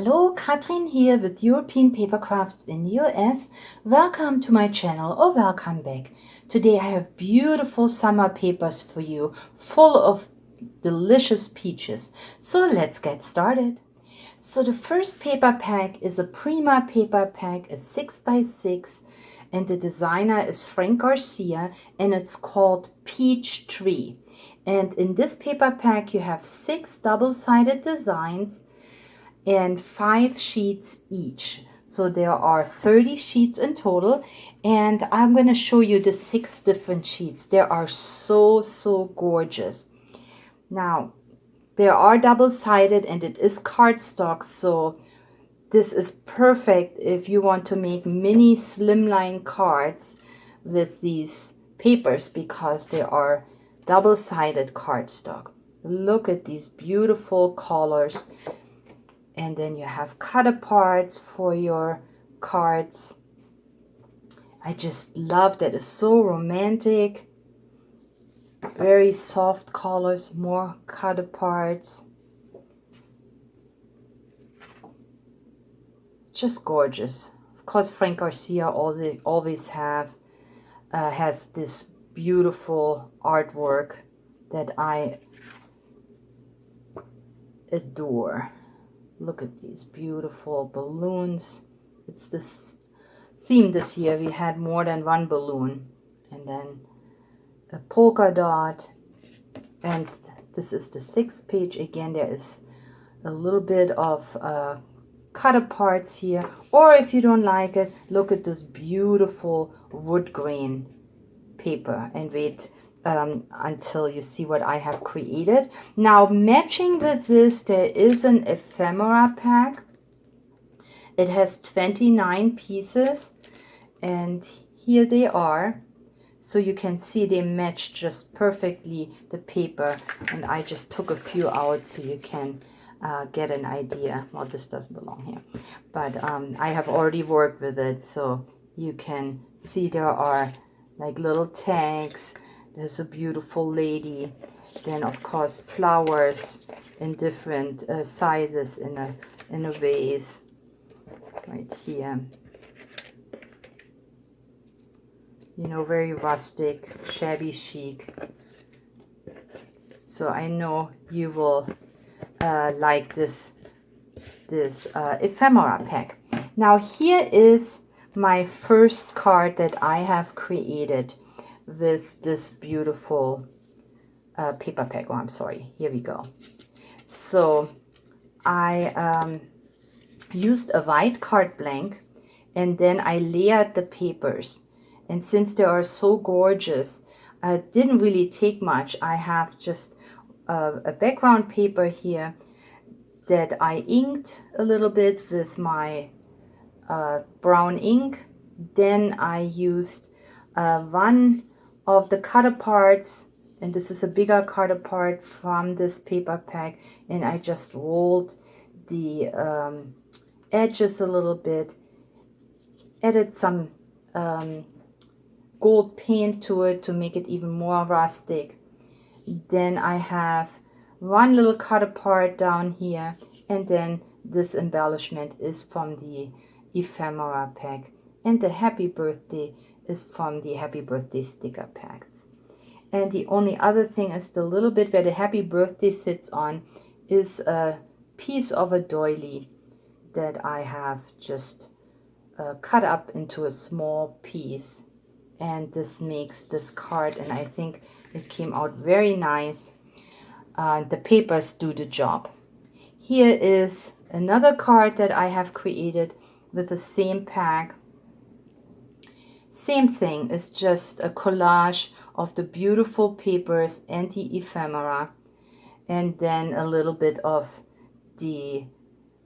Hello, Katrin here with European Paper Crafts in the US. Welcome to my channel or welcome back. Today I have beautiful summer papers for you, full of delicious peaches. So let's get started. So the first paper pack is a Prima paper pack, a 6x6, and the designer is Frank Garcia, and it's called Peach Tree. And in this paper pack you have 6 double-sided designs and 5 sheets each. So there are 30 sheets in total, and I'm going to show you the 6 different sheets. They are so gorgeous. Now, they are double-sided and it is cardstock, so this is perfect if you want to make mini slimline cards with these papers because they are double-sided cardstock. Look at these beautiful colors. And then you have cut aparts for your cards. I just love that. It's so romantic. Very soft colors, more cut aparts. Just gorgeous. Of course, Frank Garcia always has this beautiful artwork that I adore. Look at these beautiful balloons. It's this theme this year. We had more than one balloon. And then a polka dot. And this is the 6th page. Again, there is a little bit of cut aparts here. Or if you don't like it, look at this beautiful wood grain paper. And wait until you see what I have created. Now, matching with this, there is an ephemera pack. It has 29 pieces, and here they are. So you can see they match just perfectly the paper, and I just took a few out so you can get an idea. Well, this doesn't belong here, but I have already worked with it, so you can see there are like little tags. There's a beautiful lady. Then, of course, flowers in different sizes in a vase right here. You know, very rustic, shabby chic. So I know you will like this ephemera pack. Now here is my first card that I have created with this beautiful paper pack. Oh, I'm sorry. Here we go. So I used a white card blank, and then I layered the papers. And since they are so gorgeous, it didn't really take much. I have just a background paper here that I inked a little bit with my brown ink. Then I used one of the cut aparts, and this is a bigger cut apart from this paper pack, and I just rolled the edges a little bit, added some gold paint to it to make it even more rustic. Then I have one little cut apart down here, and then this embellishment is from the ephemera pack, and the happy birthday is from the happy birthday sticker packs. And the only other thing is the little bit where the happy birthday sits on is a piece of a doily that I have just cut up into a small piece, and this makes this card, and I think it came out very nice. The papers do the job. Here is another card that I have created with the same pack. Same thing, it's just a collage of the beautiful papers and the ephemera, and then a little bit of the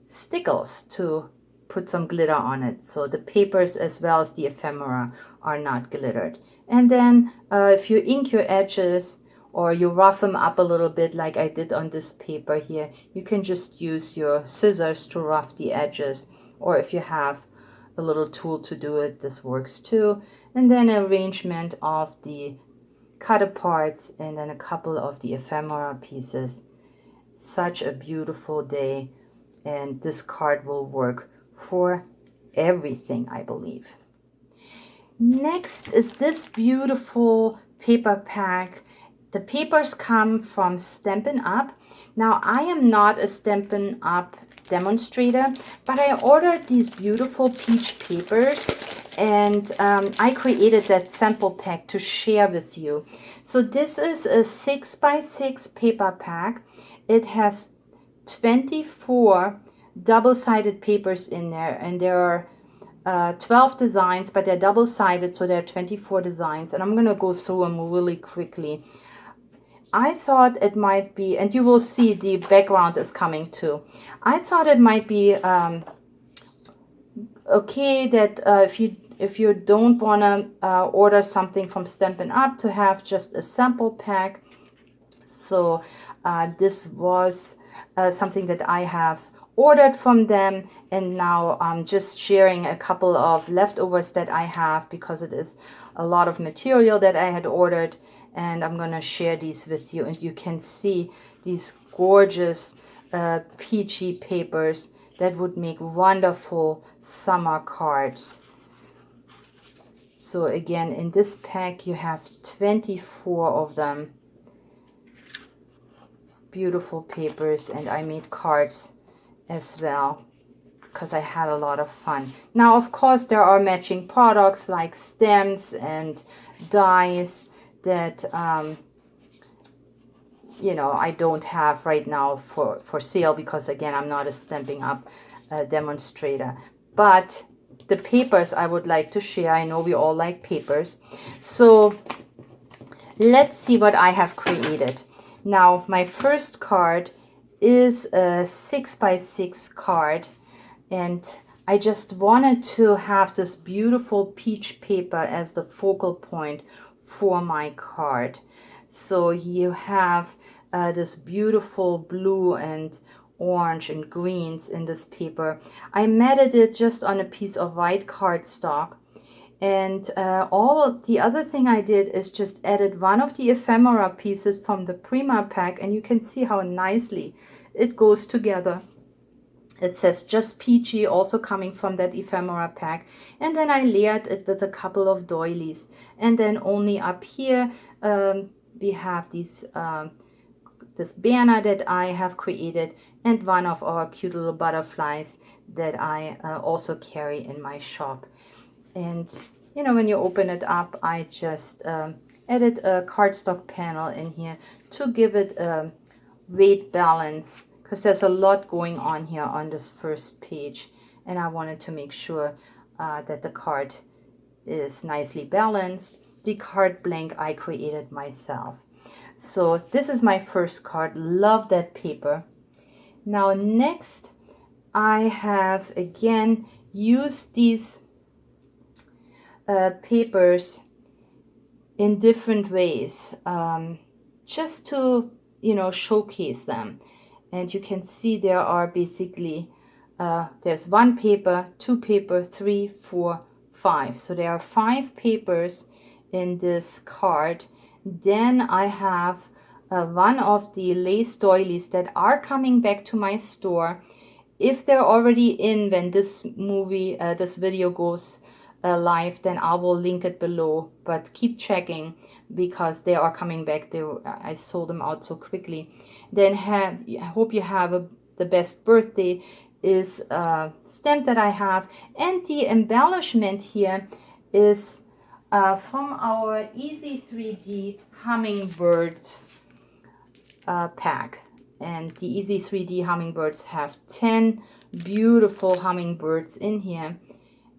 stickles to put some glitter on it. So the papers as well as the ephemera are not glittered. And then if you ink your edges or you rough them up a little bit like I did on this paper here, you can just use your scissors to rough the edges, or if you have a little tool to do it, this works too. And then arrangement of the cut aparts, and then a couple of the ephemera pieces. Such a beautiful day. And this card will work for everything, I believe. Next is this beautiful paper pack. The papers come from Stampin' Up. Now, I am not a Stampin' Up demonstrator, but I ordered these beautiful peach papers, and I created that sample pack to share with you. So this is a 6x6 paper pack. It has 24 double-sided papers in there, and there are 12 designs, but they're double-sided, so there are 24 designs, and I'm going to go through them really quickly. I thought it might be, and you will see the background is coming too. I thought it might be okay that if you don't want to order something from Stampin' Up, to have just a sample pack. So this was something that I have ordered from them, and now I'm just sharing a couple of leftovers that I have, because it is a lot of material that I had ordered, and I'm gonna share these with you. And you can see these gorgeous peachy papers that would make wonderful summer cards. So again, in this pack you have 24 of them. Beautiful papers, and I made cards as well because I had a lot of fun. Now, of course, there are matching products like stems and dies that you know, I don't have right now for sale, because again, I'm not a Stampin' Up demonstrator. But the papers I would like to share. I know we all like papers, so let's see what I have created. Now, my first card is a 6x6 card, and I just wanted to have this beautiful peach paper as the focal point for my card. So you have this beautiful blue and orange and greens in this paper. I matted it just on a piece of white cardstock. And the other thing I did is just added one of the ephemera pieces from the Prima pack, and you can see how nicely it goes together. It says just Peachy, also coming from that ephemera pack. And then I layered it with a couple of doilies. And then only up here we have these this banner that I have created, and one of our cute little butterflies that I also carry in my shop. And you know, when you open it up, I just added a cardstock panel in here to give it a weight balance, because there's a lot going on here on this first page, and I wanted to make sure that the card is nicely balanced. The card blank I created myself. So this is my first card. Love that paper. Now next, I have again used these papers in different ways, just to, you know, showcase them. And you can see there are basically there's one paper, two paper, 3, 4, 5. So there are 5 papers in this card. Then I have one of the lace doilies that are coming back to my store. If they're already in when this video goes live, then I will link it below, but keep checking because they are coming back. I sold them out so quickly. Then I hope you have the best birthday is a stamp that I have, and the embellishment here is from our Easy 3D hummingbirds pack. And the Easy 3D hummingbirds have 10 beautiful hummingbirds in here,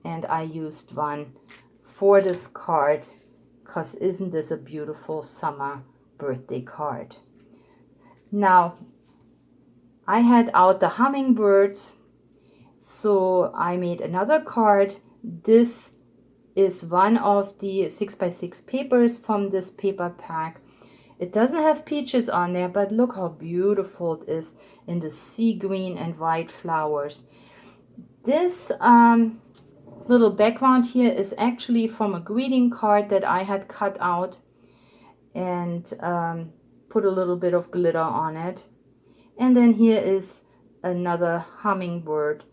and I used one for this card because isn't this a beautiful summer birthday card? Now, I had out the hummingbirds, so I made another card. This is one of the 6x6 papers from this paper pack. It doesn't have peaches on there, but look how beautiful it is in the sea green and white flowers. This little background here is actually from a greeting card that I had cut out and put a little bit of glitter on it. And then here is another hummingbird.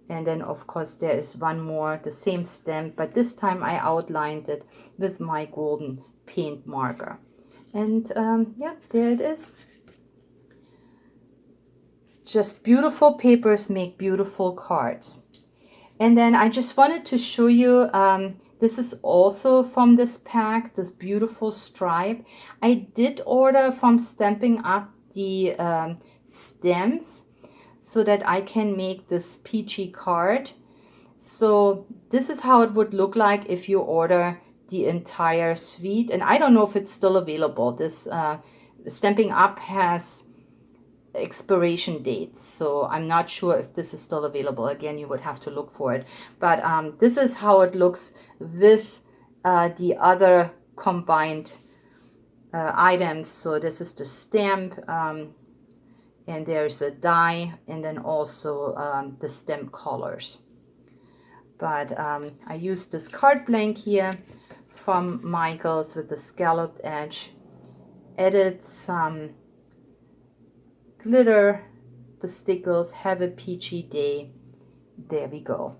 And then of course there is one more, the same stamp, but this time I outlined it with my golden paint marker. And yeah, there it is. Just beautiful papers make beautiful cards. And then I just wanted to show you, this is also from this pack, this beautiful stripe. I did order from Stampin' Up! The stems so that I can make this peachy card. So this is how it would look like if you order the entire suite. And I don't know if it's still available. This Stampin' Up! Has expiration dates, so I'm not sure if this is still available. Again, you would have to look for it, but this is how it looks with the other combined items. So this is the stamp, and there's a die, and then also the stamp colors. But I used this card blank here from Michaels with the scalloped edge, added some glitter, the stickles, have a peachy day. There we go.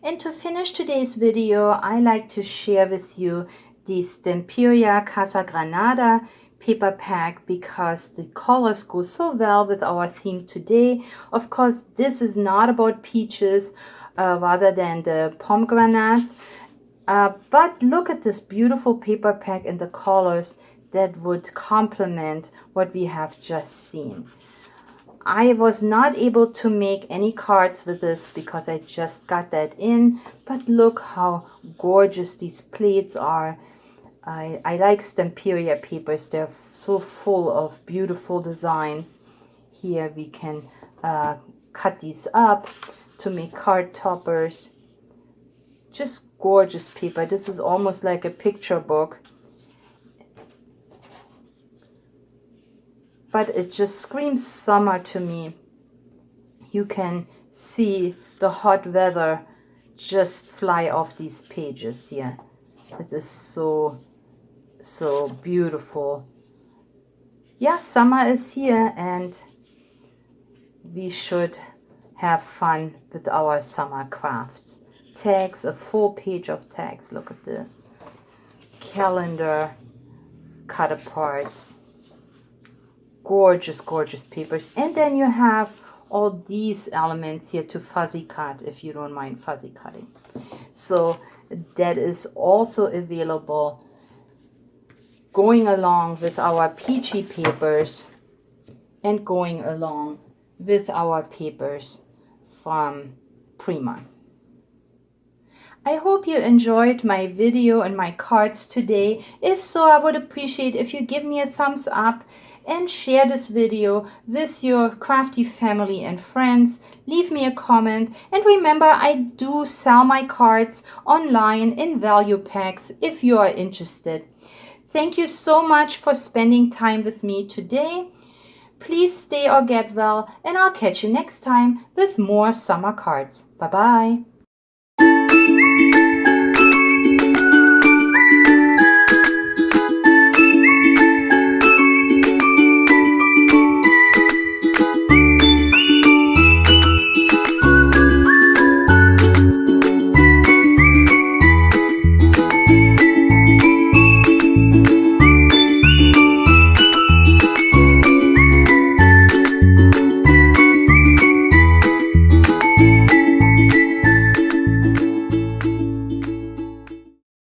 And to finish today's video, I like to share with you the Stamperia Casa Granada paper pack because the colors go so well with our theme today. Of course, this is not about peaches rather than the pomegranates, but look at this beautiful paper pack and the colors that would complement what we have just seen. I was not able to make any cards with this because I just got that in, but look how gorgeous these plates are. I like Stamperia papers. They're so full of beautiful designs. Here we can cut these up to make card toppers. Just gorgeous paper. This is almost like a picture book. But it just screams summer to me. You can see the hot weather just fly off these pages here. It is so beautiful. Yeah, summer is here and we should have fun with our summer crafts. Tags, a full page of tags. Look at this. Calendar, cut aparts. Gorgeous, gorgeous papers. And then you have all these elements here to fuzzy cut if you don't mind fuzzy cutting. So that is also available going along with our peachy papers and going along with our papers from Prima. I hope you enjoyed my video and my cards today. If so, I would appreciate if you give me a thumbs up and share this video with your crafty family and friends. Leave me a comment, and remember, I do sell my cards online in value packs if you are interested. Thank you so much for spending time with me today. Please stay or get well, and I'll catch you next time with more summer cards. Bye bye.